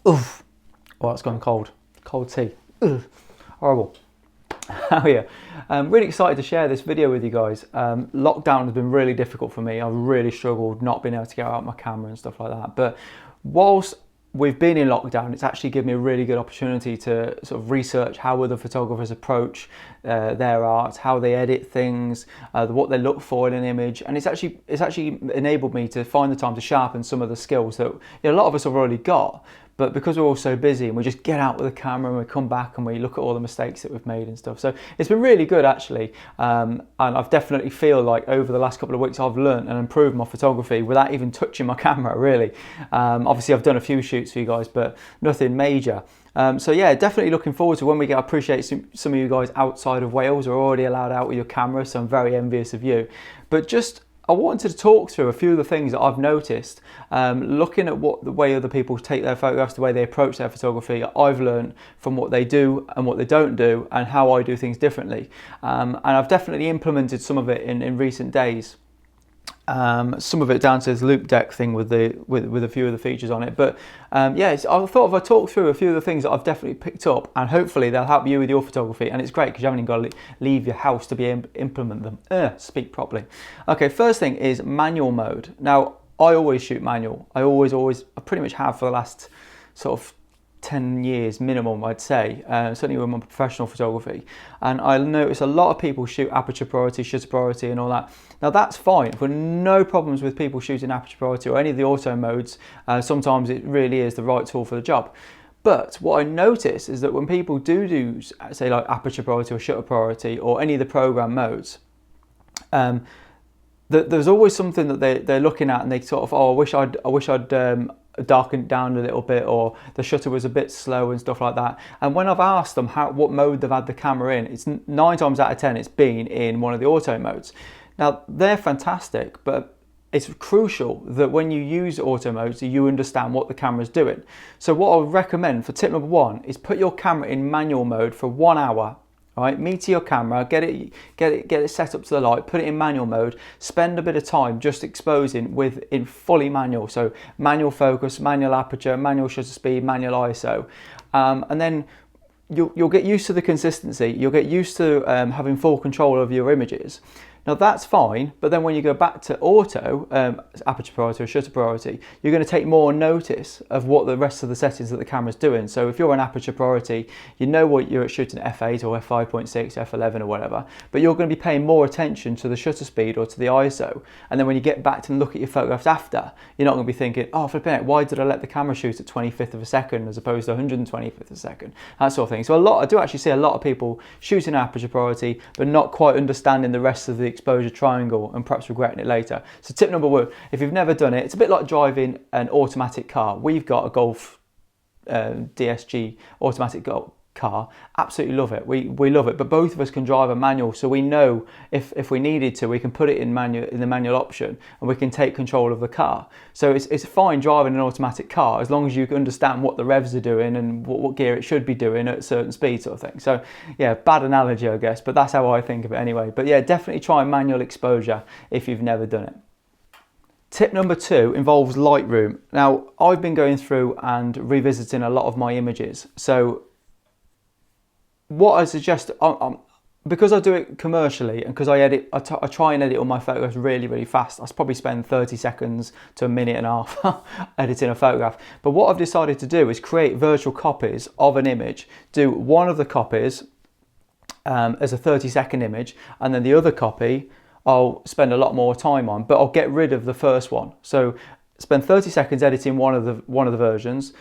Oof. Oh, it's gone cold. Cold tea. Ugh. Horrible. How are you? I'm really excited to share this video with you guys. Lockdown has been really difficult for me. I've really struggled not being able to get out my camera and stuff like that. But whilst we've been in lockdown, it's actually given me a really good opportunity to sort of research how other photographers approach their art, how they edit things, what they look for in an image, and it's actually enabled me to find the time to sharpen some of the skills that a lot of us have already got. But because we're all so busy and we just get out with the camera and we come back and we look at all the mistakes that we've made and stuff. So it's been really good actually. And I've definitely feel like over the last couple of weeks I've learned and improved my photography without even touching my camera really. Obviously I've done a few shoots for you guys, but nothing major. So yeah, definitely looking forward to when we get. I appreciate some of you guys outside of Wales are already allowed out with your camera, so I'm very envious of you. But just I wanted to talk through a few of the things that I've noticed, looking at the way other people take their photographs, the way they approach their photography. I've learned from what they do and what they don't do and how I do things differently. And I've definitely implemented some of it in recent days. Some of it down to this loop deck thing with a few of the features on it, but yeah, I thought if I talk through a few of the things that I've definitely picked up, and hopefully they'll help you with your photography. And it's great because you haven't even got to leave your house to implement them. Speak properly. Okay, first thing is manual mode. Now I always shoot manual. I pretty much have for the last sort of 10 years minimum, I'd say, certainly with my professional photography. And I notice a lot of people shoot aperture priority, shutter priority and all that. Now that's fine. I've got no problems with people shooting aperture priority or any of the auto modes. Sometimes it really is the right tool for the job. But what I notice is that when people do say like aperture priority or shutter priority or any of the program modes, there's always something that they're looking at and they sort of, oh, I wish I'd darkened down a little bit, or the shutter was a bit slow and stuff like that. And when I've asked them what mode they've had the camera in, it's 9 times out of 10 it's been in one of the auto modes. Now they're fantastic, but it's crucial that when you use auto modes you understand what the camera's doing. So what I would recommend for tip number 1 is put your camera in manual mode for 1 hour. Right, meter your camera, get it set up to the light, put it in manual mode, spend a bit of time just exposing in fully manual. So manual focus, manual aperture, manual shutter speed, manual ISO, and then you'll get used to the consistency. You'll get used to having full control of your images. Now that's fine, but then when you go back to auto, aperture priority or shutter priority, you're going to take more notice of what the rest of the settings that the camera's doing. So if you're an aperture priority, you know what you're shooting at f8 or f5.6, f11 or whatever, but you're going to be paying more attention to the shutter speed or to the ISO. And then when you get back to look at your photographs after, you're not going to be thinking, oh, flipping it, why did I let the camera shoot at 25th of a second as opposed to 125th of a second? That sort of thing. So I do actually see a lot of people shooting aperture priority, but not quite understanding the rest of the exposure triangle and perhaps regretting it later. So tip number 1, if you've never done it, it's a bit like driving an automatic car. We've got a Golf DSG automatic car, absolutely love it. We love it, but both of us can drive a manual, so we know if we needed to, we can put it in the manual option and we can take control of the car. So it's fine driving an automatic car as long as you can understand what the revs are doing and what gear it should be doing at a certain speed, sort of thing. So yeah, bad analogy I guess, but that's how I think of it anyway. But yeah, definitely try manual exposure if you've never done it. Tip number 2 involves Lightroom. Now I've been going through and revisiting a lot of my images. So what I suggest, because I do it commercially and because I try and edit all my photographs really, really fast. I probably spend 30 seconds to a minute and a half editing a photograph. But what I've decided to do is create virtual copies of an image, do one of the copies as a 30-second image, and then the other copy I'll spend a lot more time on, but I'll get rid of the first one. So spend 30 seconds editing one of the versions,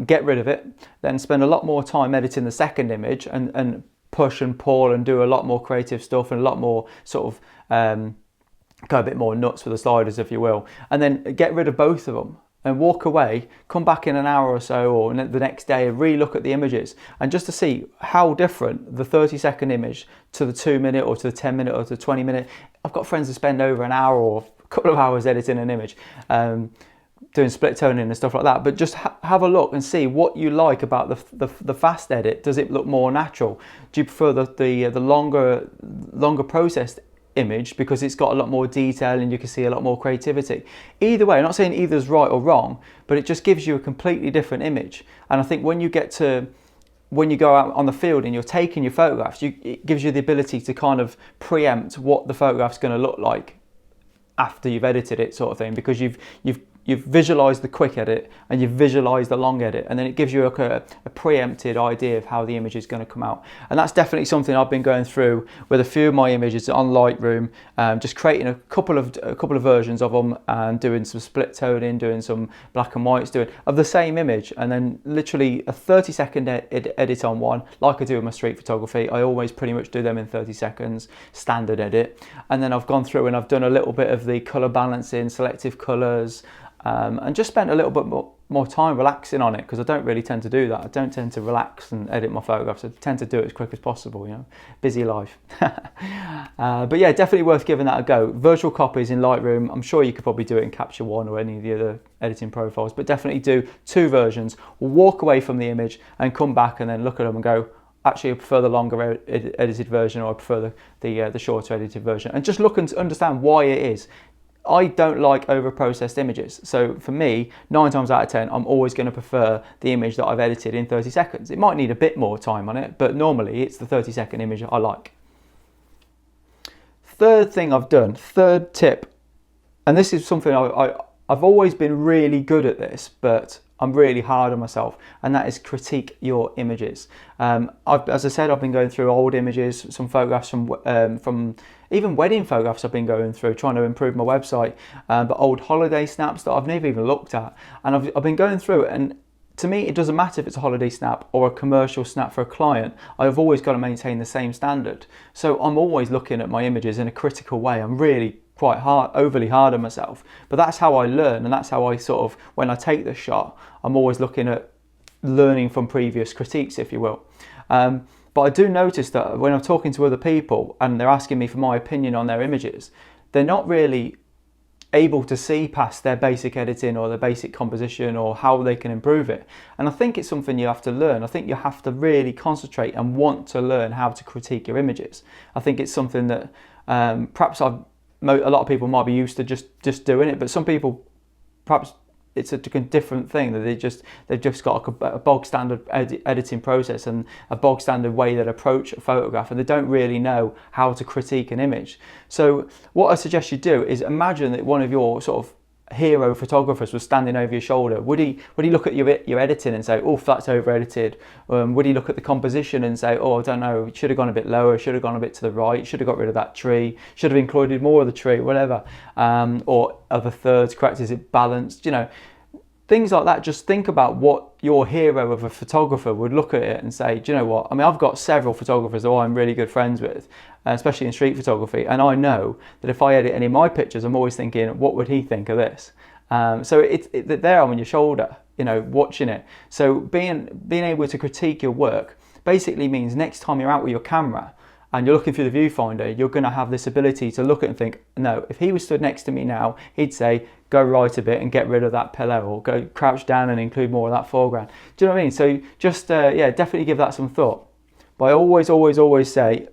get rid of it, then spend a lot more time editing the second image and push and pull and do a lot more creative stuff and a lot more sort of go a bit more nuts with the sliders, if you will, and then get rid of both of them and walk away, come back in an hour or so or the next day and re-look at the images, and just to see how different the 30-second image to the 2-minute or to the 10-minute or to the 20-minute. I've got friends that spend over an hour or a couple of hours editing an image, doing split toning and stuff like that. But just have a look and see what you like about the fast edit. Does it look more natural? Do you prefer the longer processed image because it's got a lot more detail and you can see a lot more creativity. Either way, I'm not saying either's right or wrong, but it just gives you a completely different image. And I think when you go out on the field and you're taking your photographs, it gives you the ability to kind of preempt what the photograph's going to look like after you've edited it, sort of thing, because you've visualized the quick edit and you've visualized the long edit, and then it gives you a preempted idea of how the image is going to come out. And that's definitely something I've been going through with a few of my images on Lightroom, just creating a couple of versions of them and doing some split toning, doing some black and whites, of the same image, and then literally a 30-second edit on one, like I do with my street photography. I always pretty much do them in 30 seconds, standard edit. And then I've gone through and I've done a little bit of the color balancing, selective colors, and just spent a little bit more time relaxing on it, because I don't really tend to do that. I don't tend to relax and edit my photographs. I tend to do it as quick as possible, you know, busy life. But yeah, definitely worth giving that a go. Virtual copies in Lightroom, I'm sure you could probably do it in Capture One or any of the other editing profiles, but definitely do 2 versions. Walk away from the image and come back and then look at them and go, actually I prefer the longer edited version, or I prefer the shorter edited version, and just look and understand why it is. I don't like over-processed images. So for me, 9 times out of 10, I'm always going to prefer the image that I've edited in 30 seconds. It might need a bit more time on it, but normally it's the 30-second image I like. Third thing I've done, third tip, and this is something I've always been really good at this, but I'm really hard on myself, and that is critique your images. As I said, I've been going through old images, some photographs from even wedding photographs I've been going through, trying to improve my website, but old holiday snaps that I've never even looked at. And I've been going through it, and to me, it doesn't matter if it's a holiday snap or a commercial snap for a client. I've always got to maintain the same standard. So I'm always looking at my images in a critical way. I'm really quite overly hard on myself, but that's how I learn, and that's how I sort of, when I take the shot, I'm always looking at learning from previous critiques, if you will. But I do notice that when I'm talking to other people and they're asking me for my opinion on their images, they're not really able to see past their basic editing or their basic composition or how they can improve it. And I think it's something you have to learn. I think you have to really concentrate and want to learn how to critique your images. I think it's something that perhaps a lot of people might be used to just doing it, but some people perhaps it's a different thing, that they've just got a bog standard editing process and a bog standard way they approach a photograph, and they don't really know how to critique an image. So what I suggest you do is imagine that one of your sort of hero photographers was standing over your shoulder. Would he look at your editing and say, oh, that's over edited? Would he look at the composition and say, oh, I don't know, should have gone a bit lower, should have gone a bit to the right, should have got rid of that tree, should have included more of the tree, whatever, or other thirds correct, is it balanced, you know, things like that. Just think about what your hero of a photographer would look at it and say, do you know what? I mean, I've got several photographers who I'm really good friends with, especially in street photography, and I know that if I edit any of my pictures, I'm always thinking, what would he think of this? So it's there on your shoulder, you know, watching it. So being able to critique your work basically means next time you're out with your camera and you're looking through the viewfinder, you're going to have this ability to look at it and think, no, if he was stood next to me now, he'd say, go right a bit and get rid of that pillow, or go crouch down and include more of that foreground. Do you know what I mean? So just, yeah, definitely give that some thought. But I always say,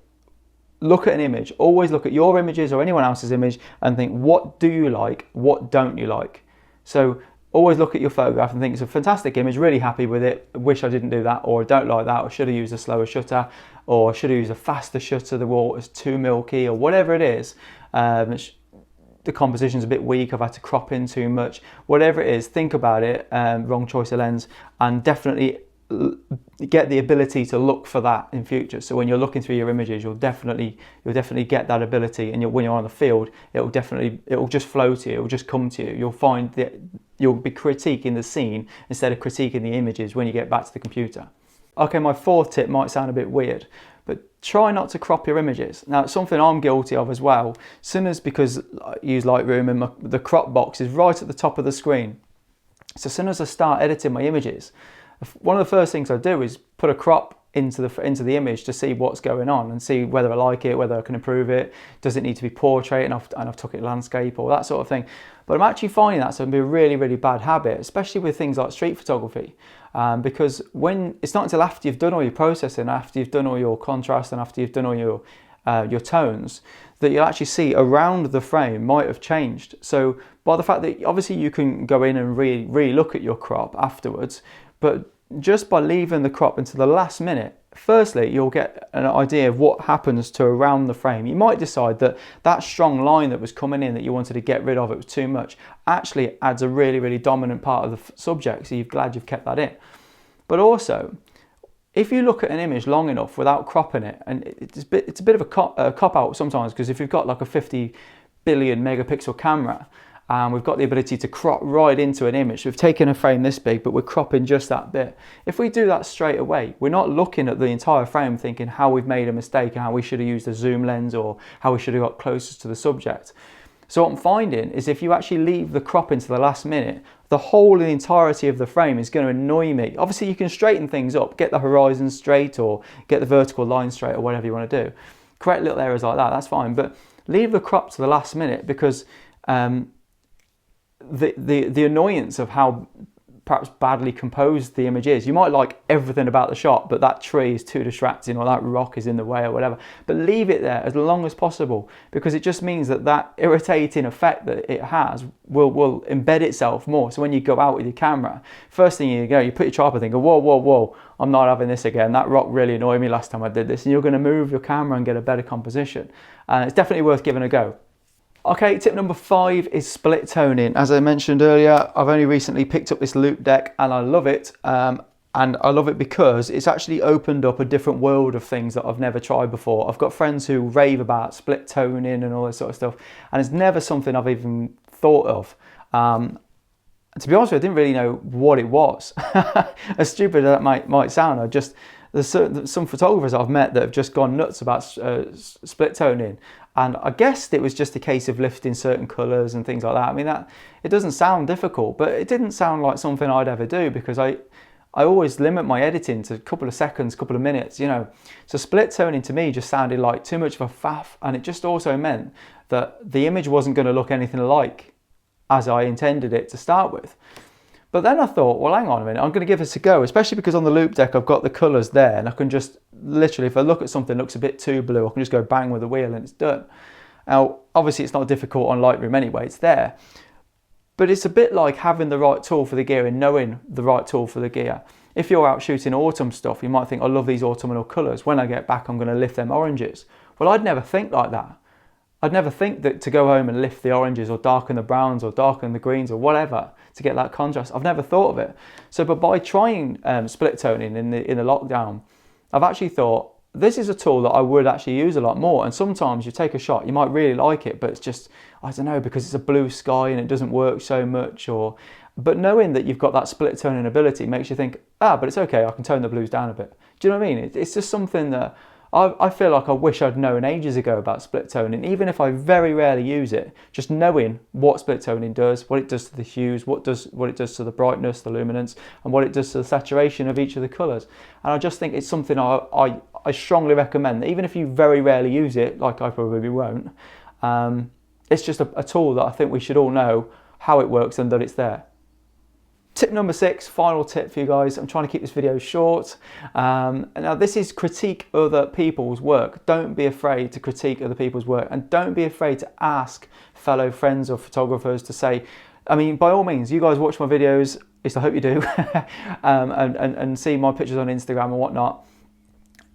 look at an image, always look at your images or anyone else's image and think, what do you like? What don't you like? So always look at your photograph and think, it's a fantastic image, really happy with it, wish I didn't do that, or I don't like that, or should have used a slower shutter, or should have used a faster shutter, the water's too milky, or whatever it is. The composition's a bit weak, I've had to crop in too much, whatever it is, think about it, wrong choice of lens, and definitely get the ability to look for that in future. So when you're looking through your images, you'll definitely get that ability, and when you're on the field, it'll just flow to you, it'll just come to you. You'll find that you'll be critiquing the scene instead of critiquing the images when you get back to the computer. Okay, my fourth tip might sound a bit weird, but try not to crop your images. Now, it's something I'm guilty of as well. Because I use Lightroom and the crop box is right at the top of the screen. So as soon as I start editing my images, one of the first things I do is put a crop into the image to see what's going on and see whether I like it, whether I can improve it. Does it need to be portrait and I've took it landscape or that sort of thing. But I'm actually finding that's going to be a really, really bad habit, especially with things like street photography. Because when it's not until after you've done all your processing, after you've done all your contrast, and after you've done all your your tones, that you'll actually see around the frame might have changed. So by the fact that obviously you can go in and really look at your crop afterwards, but just by leaving the crop until the last minute, firstly, you'll get an idea of what happens to around the frame. You might decide that that strong line that was coming in that you wanted to get rid of, it was too much, actually adds a really dominant part of the subject, so you're glad you've kept that in. But also, if you look at an image long enough without cropping it, and it's a bit of a cop out sometimes, because if you've got like a 50 billion megapixel camera, and we've got the ability to crop right into an image. We've taken a frame this big, but we're cropping just that bit. If we do that straight away, we're not looking at the entire frame thinking how we've made a mistake and how we should have used a zoom lens or how we should have got closer to the subject. So what I'm finding is if you actually leave the cropping to the last minute, the whole and the entirety of the frame is going to annoy me. Obviously you can straighten things up, get the horizon straight or get the vertical line straight or whatever you want to do. Correct little errors like that, that's fine. But leave the crop to the last minute, because the annoyance of how perhaps badly composed the image is. You might like everything about the shot, but that tree is too distracting or that rock is in the way or whatever. But leave it there as long as possible, because it just means that that irritating effect that it has will embed itself more. So when you go out with your camera, first thing you put your tripod and go, whoa, I'm not having this again. That rock really annoyed me last time I did this. And you're going to move your camera and get a better composition. It's definitely worth giving a go. Okay, tip number 5 is split toning. As I mentioned earlier, I've only recently picked up this loop deck and I love it. And I love it because it's actually opened up a different world of things that I've never tried before. I've got friends who rave about split toning and all this sort of stuff, and it's never something I've even thought of. To be honest with you, I didn't really know what it was. As stupid as that might sound, there's some photographers I've met that have just gone nuts about split toning. And I guessed it was just a case of lifting certain colours and things like that. I mean, it doesn't sound difficult, but it didn't sound like something I'd ever do, because I always limit my editing to a couple of seconds, couple of minutes, you know. So split toning to me just sounded like too much of a faff, and it just also meant that the image wasn't going to look anything like as I intended it to start with. But then I thought, well, hang on a minute, I'm going to give this a go, especially because on the loop deck I've got the colours there, and I can just literally, if I look at something that looks a bit too blue, I can just go bang with the wheel and it's done. Now, obviously it's not difficult on Lightroom anyway, it's there. But it's a bit like having the right tool for the gear and knowing the right tool for the gear. If you're out shooting autumn stuff, you might think, I love these autumnal colours. When I get back, I'm going to lift them oranges. Well, I'd never think like that. I'd never think that to go home and lift the oranges or darken the browns or darken the greens or whatever to get that contrast. I've never thought of it. So, but by trying split toning in the lockdown, I've actually thought this is a tool that I would actually use a lot more. And sometimes you take a shot, you might really like it, but it's just, I don't know, because it's a blue sky and it doesn't work so much. But knowing that you've got that split toning ability makes you think, but it's okay, I can tone the blues down a bit. Do you know what I mean? It's just something that I feel like I wish I'd known ages ago about split toning, even if I very rarely use it. Just knowing what split toning does, what it does to the hues, what it does to the brightness, the luminance, and what it does to the saturation of each of the colours. And I just think it's something I strongly recommend, that even if you very rarely use it, like I probably won't, it's just a tool that I think we should all know how it works and that it's there. Tip number 6, final tip for you guys. I'm trying to keep this video short. Now this is critique other people's work. Don't be afraid to critique other people's work, and don't be afraid to ask fellow friends or photographers to say, I mean, by all means, you guys watch my videos, at least I hope you do, and see my pictures on Instagram and whatnot.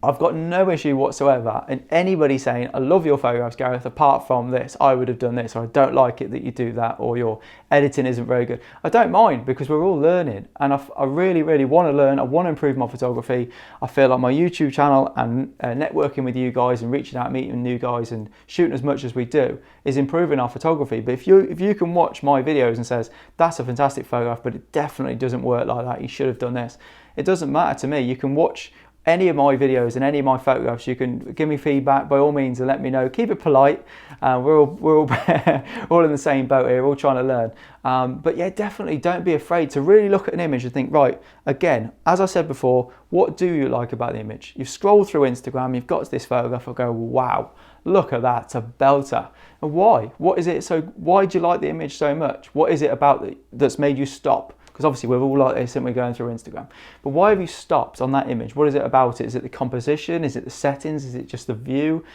I've got no issue whatsoever in anybody saying, I love your photographs, Gareth, apart from this, I would have done this, or I don't like it that you do that, or your editing isn't very good. I don't mind, because we're all learning, and I really want to learn. I want to improve my photography. I feel like my YouTube channel and networking with you guys and reaching out, meeting new guys and shooting as much as we do is improving our photography. But if you can watch my videos and says, that's a fantastic photograph, but it definitely doesn't work like that, you should have done this. It doesn't matter to me. You can watch any of my videos and any of my photographs, you can give me feedback by all means and let me know. Keep it polite. We're all in the same boat here, we're all trying to learn. But yeah, definitely don't be afraid to really look at an image and think, right, again, as I said before, what do you like about the image? You've scrolled through Instagram, you've got to this photograph and go, wow, look at that, it's a belter. And why? What is it? So why do you like the image so much? What is it about that's made you stop? Because obviously we're all like this and we're going through Instagram. But why have you stopped on that image? What is it about it? Is it the composition? Is it the settings? Is it just the view?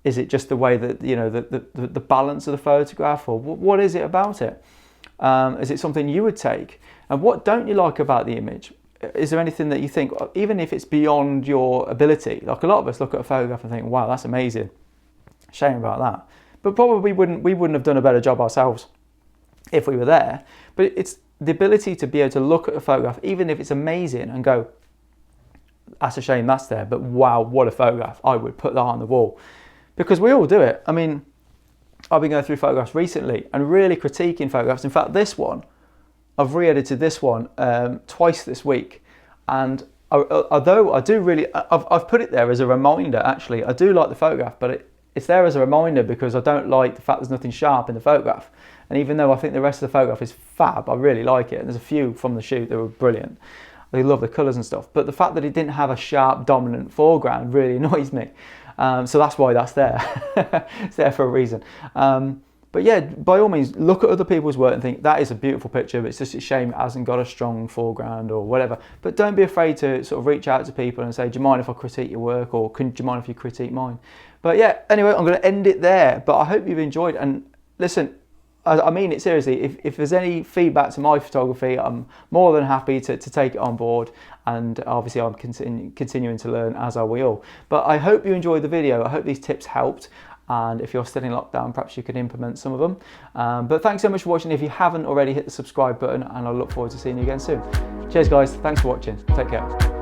Is it just the way that, you know, the balance of the photograph? Or what is it about it? Is it something you would take? And what don't you like about the image? Is there anything that you think, even if it's beyond your ability, like a lot of us look at a photograph and think, wow, that's amazing. Shame about that. But probably we wouldn't have done a better job ourselves if we were there. But it's the ability to be able to look at a photograph, even if it's amazing, and go, that's a shame that's there, but wow, what a photograph. I would put that on the wall. Because we all do it. I mean, I've been going through photographs recently and really critiquing photographs. In fact, this one, I've re-edited this one twice this week. And although I do really, I've put it there as a reminder, actually. I do like the photograph, but it's there as a reminder because I don't like the fact there's nothing sharp in the photograph. And even though I think the rest of the photograph is fab, I really like it. And there's a few from the shoot that were brilliant. I love the colours and stuff. But the fact that it didn't have a sharp, dominant foreground really annoys me. So that's why that's there. It's there for a reason. But yeah, by all means, look at other people's work and think, that is a beautiful picture, but it's just a shame it hasn't got a strong foreground or whatever. But don't be afraid to sort of reach out to people and say, do you mind if I critique your work, or do you mind if you critique mine? But yeah, anyway, I'm going to end it there. But I hope you've enjoyed. And listen, I mean it seriously. If there's any feedback to my photography, I'm more than happy to take it on board. And obviously I'm continuing to learn, as are we all. But I hope you enjoyed the video. I hope these tips helped. And if you're still in lockdown, perhaps you can implement some of them. But thanks so much for watching. If you haven't already, hit the subscribe button, and I look forward to seeing you again soon. Cheers guys, thanks for watching. Take care.